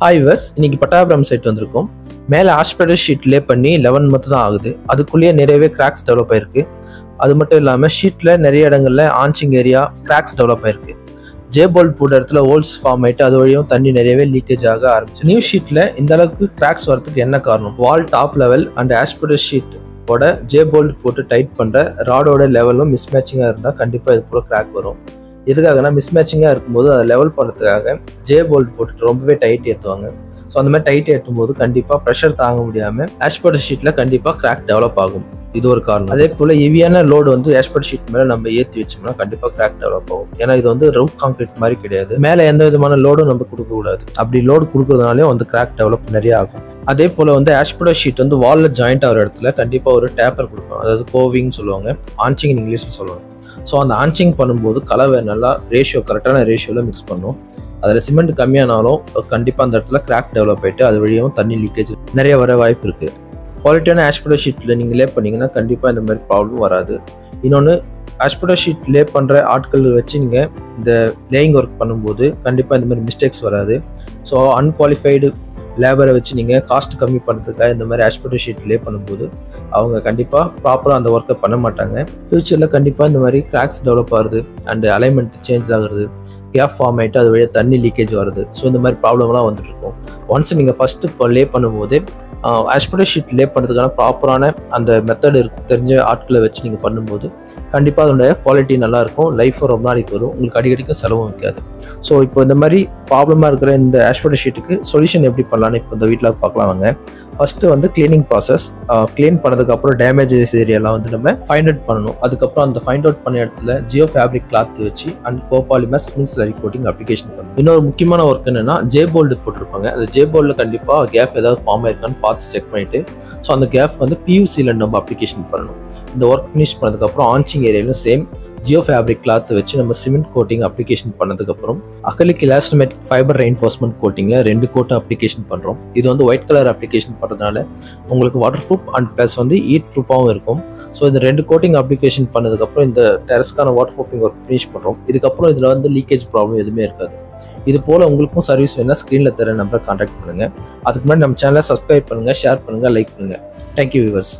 Hi viewers, இன்னைக்கு Pattapuram side வந்திருக்கோம். மேலே ஆஸ்பெட்டல் ஷீட் லே பண்ணி 11 மந்த் தான் ஆகுது. அதுக்குள்ளேயே நிறையவே கிராக்ஸ் டெவலப் ஆயிருக்கு. அது மட்டும் இல்லாமல் ஷீட்டில் நிறைய இடங்களில் ஆன்ச்சிங் ஏரியா கிராக்ஸ் டெவலப் ஆயிருக்கு. ஜே போல்ட் போட்ட இடத்துல ஹோல்ஸ் ஃபார்ம் ஆகிட்டு அது வழியும் தண்ணி நிறையவே லீக்கேஜ் ஆக ஆரம்பிச்சு. நியூ ஷீட்டில் இந்த அளவுக்கு கிராக்ஸ் வரதுக்கு என்ன காரணம்? Wall top level and asbestos sheet ஓட ஜே போல்ட் போட்டு டைட் பண்ணுற ராடோட லெவலும் மிஸ்மேட்சிங்காக இருந்தால் கண்டிப்பாக இது போல் கிராக் வரும். எதுக்காகனா மிஸ்மேட்சிங்காக இருக்கும்போது அதை லெவல் பண்ணுறதுக்காக ஜே போல்ட் போட்டுட்டு ரொம்பவே டைட் ஏற்றுவாங்க. ஸோ அந்த மாதிரி டைட் ஏற்றும் போது கண்டிப்பாக ப்ரெஷர் தாங்க முடியாமல் ஆஸ்பெட்டல் ஷீட்டில் கண்டிப்பாக கிராக் டெவலப் ஆகும். இது ஒரு காரணம். அதே போல் ஹெவியான லோடு வந்து ஆஸ்பெட்டல் ஷீட் மேலே நம்ம ஏற்றி வச்சோம்னா கண்டிப்பாக கிராக் டெவலப் ஆகும். ஏன்னா இது வந்து ரஃப் கான்கிரீட் மாதிரி கிடையாது. மேலே எந்த விதமான லோடும் நம்ம கொடுக்கக்கூடாது. அப்படி லோடு கொடுக்கறதுனாலே வந்து கிராக் டெவலப் நிறைய ஆகும். அதே போல் வந்து ஆஸ்பெட்டல் ஷீட் வந்து வாலில் ஜாயிண்ட் ஆகிற இடத்துல கண்டிப்பாக ஒரு டேப்பர் கொடுப்போம். அதாவது கோவிங்னு சொல்லுவாங்க, ஆன்ச்சிங் இங்கிலீஷ்னு சொல்லுவாங்க. ஸோ அந்த ஆன்ச்சிங் பண்ணும்போது கலவை நல்லா கரெக்டான ரேஷியோவில் மிக்ஸ் பண்ணும். அதில் சிமெண்ட் கம்மியானாலும் கண்டிப்பாக அந்த இடத்துல கிராக் டெவலப் ஆகிட்டு அது வழியும் தண்ணி லீக்கேஜ் நிறைய வர வாய்ப்பு இருக்குது. குவாலிட்டியான ஆஸ்பெட்டல் ஷீட்டில் நீங்கள் லே பண்ணிங்கன்னா கண்டிப்பாக இந்த மாதிரி ப்ராப்ளம் வராது. இன்னொன்று, ஆஸ்பெட்டல் ஷீட் லே பண்ணுற ஆட்கள் வச்சு நீங்கள் இந்த லேயிங் ஒர்க் பண்ணும்போது கண்டிப்பாக இந்த மாதிரி மிஸ்டேக்ஸ் வராது. ஸோ அன்குவாலிஃபைடு லேபரை வச்சு நீங்கள் காஸ்ட் கம்மி பண்ணுறதுக்காக இந்த மாதிரி ஆஸ்பெட்டல் ஷீட் லே பண்ணும்போது அவங்க கண்டிப்பாக ப்ராப்பராக அந்த ஒர்க்கை பண்ண மாட்டாங்க. ஃப்யூச்சரில் கண்டிப்பாக இந்த மாதிரி கிராக்ஸ் டெவலப் ஆகுது அண்ட் அலைன்மெண்ட் சேஞ்ச் ஆகுறது, கேப் ஃபார்ம் ஆகிட்டு அது வழியாக தண்ணி லீக்கேஜ் வருது. ஸோ இந்த மாதிரி ப்ராப்ளம்லாம் வந்துட்டு இருக்கும். ஒன்ஸ் நீங்கள் ஃபஸ்ட்டு இப்போ லே பண்ணும்போது ஆஸ்பெட்டல் ஷீட் லே பண்ணுறதுக்கான ப்ராப்பரான அந்த மெத்தட் தெரிஞ்ச ஆட்களை வச்சு நீங்கள் பண்ணும்போது கண்டிப்பாக அதோடைய குவாலிட்டி நல்லாயிருக்கும். லைஃப்பும் ரொம்ப நாளைக்கு வரும். உங்களுக்கு அடிக்கடிக்கும் செலவும் வைக்காது. ஸோ இப்போ இந்த மாதிரி ப்ராப்ளமாக இருக்கிற இந்த ஆஸ்பெட்டல் ஷீட்டுக்கு சொல்யூஷன் எப்படி பண்ணலான்னு இப்போ இந்த வீட்டில் பார்க்கலாம் வாங்க. ஃபஸ்ட்டு வந்து கிளீனிங் ப்ராசஸ். க்ளீன் பண்ணதுக்கப்புறம் டேமேஜஸ் ஏரியாலாம் வந்து நம்ம ஃபைண்ட் அவுட் பண்ணணும். அதுக்கப்புறம் அந்த ஃபைண்ட் அவுட் பண்ண இடத்துல ஜியோ ஃபேப்ரிக் கிளாத் வச்சு அண்ட் கோபாலிமர் ஸ்மில் ஸ்லரி கோட்டிங் அப்ளிகேஷன் பண்ணணும். இன்னொரு முக்கியமான ஒர்க் என்னன்னா, ஜே போல்டு போட்டிருப்பாங்க. அந்த ஜே போல்டில் கண்டிப்பாக கேப் ஏதாவது ஃபார்ம் ஆயிருக்கான்னு பார்த்து செக் பண்ணிட்டு ஸோ அந்த கேப் வந்து பியூசியில் நம்ம அப்ளிகேஷன் பண்ணணும். இந்த ஒர்க் ஃபினிஷ் பண்ணதுக்கப்புறம் ஆன்ச்சிங் ஏரியாலும் சேம் ஜியோ ஃபேப்ரிக் கிளாத் வச்சு நம்ம சிமெண்ட் கோட்டிங் அப்ளிகேஷன் பண்ணதுக்கப்புறம் அக்ரிலிக் எலாஸ்டோமேட்டிக் ஃபைபர் ரெயின்ஃபோர்ஸ்மெண்ட் கோட்டிங்கில் 2 கோட்டை அப்ளிகேஷன் பண்ணுறோம். இது வந்து ஒயிட் கலர் அப்ளிகேஷன் பண்ணுறதுனால உங்களுக்கு வாட்டர் ப்ரூஃப் அண்ட் ப்ளஸ் வந்து ஹீட் ப்ரூஃபாகவும் இருக்கும். ஸோ இந்த 2 கோட்டிங் அப்ளிகேஷன் பண்ணதுக்கப்புறம் இந்த டெரஸ்க்கான வாட்டர் ப்ரூஃபிங் ஒர்க் ஃபினிஷ் பண்ணுறோம். இதுக்கப்புறம் இதில் வந்து லீக்கேஜ் ப்ராப்ளம் எதுவுமே இருக்காது. இது போல் உங்களுக்கும் சர்வீஸ் வேணால் ஸ்க்ரீனில் தர நம்பரை கான்டாக்ட் பண்ணுங்கள். அதுக்கு முன்னாடி நம்ம சேனலை சப்ஸ்கிரைப் பண்ணுங்கள், ஷேர் பண்ணுங்கள், லைக் பண்ணுங்கள். Thank you viewers.